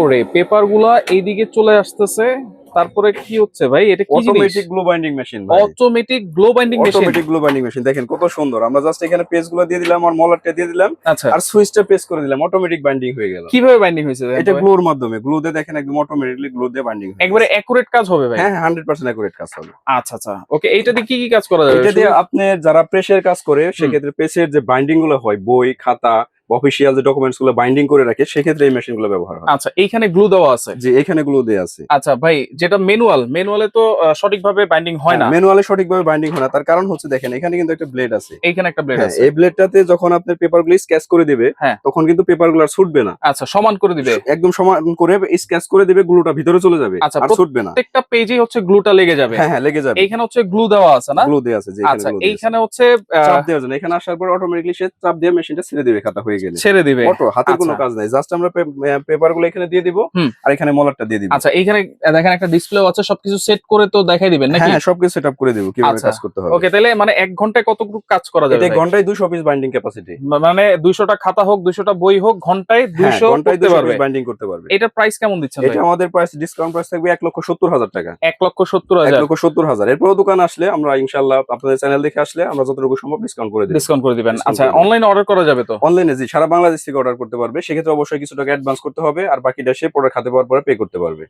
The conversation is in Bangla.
করে পেপার গুলা এইদিকে চলে আসতেছে। তারপরে কি হচ্ছে ভাই, এটা কি জিনিস? অটোমেটিক গ্লো বাইন্ডিং মেশিন ভাই। Automatic glow binding machine. Automatic glow binding machine দেখেন কত সুন্দর। আমরা জাস্ট এখানে পেজ গুলো দিয়ে দিলাম আর মলারটা দিয়ে দিলাম আচ্ছা, আর সুইচটা প্রেস করে দিলাম, অটোমেটিক বাইন্ডিং হয়ে গেল। কিভাবে বাইন্ডিং হয়েছে দেখেন এটা তো ভাই? গ্লোর মাধ্যমে, গ্লো দিয়ে দেখেন একদম অটোমেটিকলি গ্লো দিয়ে বাইন্ডিং হয়ে একবারে গেছে। অ্যাকুরেট কাজ হবে ভাই? হ্যাঁ হ্যাঁ 100% অ্যাকুরেট কাজ হবে। আচ্ছা আচ্ছা, ওকে। এইটা দিয়ে কি কি কাজ করা যাবে? এটা দিয়ে আপনি যারা প্রেসের কাজ করে সেক্ষেত্রে প্রেসের যে বাইন্ডিং গুলো হয়, বই খাতা অফিসিয়াল যে ডকুমেন্টস গুলো বাইন্ডিং করে রাখে, সেক্ষেত্রে এই মেশিন গুলো ব্যবহার হয়। আচ্ছা, এইখানে গ্লু দেওয়া আছে? যে এখানে গ্লো দেয়া আছে। আচ্ছা ভাই, যেটা ম্যানুয়ালে তো সঠিকভাবে বাইন্ডিং হয় না। ম্যানুয়ালি সঠিকভাবে বাইন্ডিং হয় না, তার কারণ হচ্ছে দেখেন এখানে কিন্তু একটা ব্লেড আছে। এইখানে একটা ব্লেড হ্যাঁ, আছে। এই ব্লেডটাতে যখন আপনি পেপার গুলো স্কেচ করে দিবে হ্যাঁ। তখন কিন্তু পেপার গুলো আর ছুটবে না। আচ্ছা, সমান করে দিবে? একদম সমান করে স্কেচ করে দিবে, গ্লুটা ভিতরে চলে যাবে, আচ্ছা, আর ছুটবে না। প্রত্যেকটা পেজেই হচ্ছে গ্লুটা লেগে যাবে? হ্যাঁ হ্যাঁ লেগে যাবে। এইখানে হচ্ছে গ্লু দেওয়া আছে না? গ্লু দেয়া আছে যে এখানে আচ্ছা, গ্লু দেয়া আছে। এইখানে হচ্ছে চাপ দেওয়ার জন্য, এখানে আসার পর অটোমেটিকলি সে চাপ দিয়ে মেশিনটা ছেড়ে দিবে, খাতা হয়ে গেলে ছেড়ে দিবে। অটো, হাতের কোনো আচ্ছা। কাজ নাই। জাস্ট আমরা পেপার গুলো এখানে দিয়ে দিব হুম। আর এখানে মলারটা দিয়ে দিব। আচ্ছা, এইখানে দেখেন একটা ডিসপ্লে আছে, সবকিছু সেট করে তো দেখাই দিবেন নাকি? হ্যাঁ সবকিছু সেটআপ করে দিব কিভাবে আচ্ছা, কাজ করতে হবে। ওকে। তাহলে মানে 1 ঘন্টায় কতটুকু কাজ করা যাবে এটা ভাই? ঘন্টায় 200 পিস বাইন্ডিং ক্যাপাসিটি। মানে 200টা খাতা হোক, 200টা বই হোক, ঘন্টায় 200 ঘন্টায় করতে 200 পারবে? পিস বাইন্ডিং করতে পারবে। এটার প্রাইস কেমন দিচ্ছেন ভাই? এটা আমাদের প্রাইস, ডিসকাউন্ট প্রাইস থাকবে 1,70,000 টাকা। 1,70,000? 1,70,000। এরপরও দোকান আসলে আমরা ইনশাআল্লাহ আপনাদের চ্যানেল দেখে আসলে আমরা যতটুকু সম্ভব ডিসকাউন্ট করে দেব। ডিসকাউন্ট করে দিবেন। Discount আচ্ছা, করে দিবেন। অনলাইনে অর্ডার করা যাবে তো? অনলাইনে জি সারা বাংলাদেশ থেকে অর্ডার করতে পারবে। সেক্ষেত্রে অবশ্যই কিছু টাকা অ্যাডভান্স করতে হবে আর বাকিটা সে প্রোডাক্ট হাতে পাওয়ার পরে পে করতে পারবে।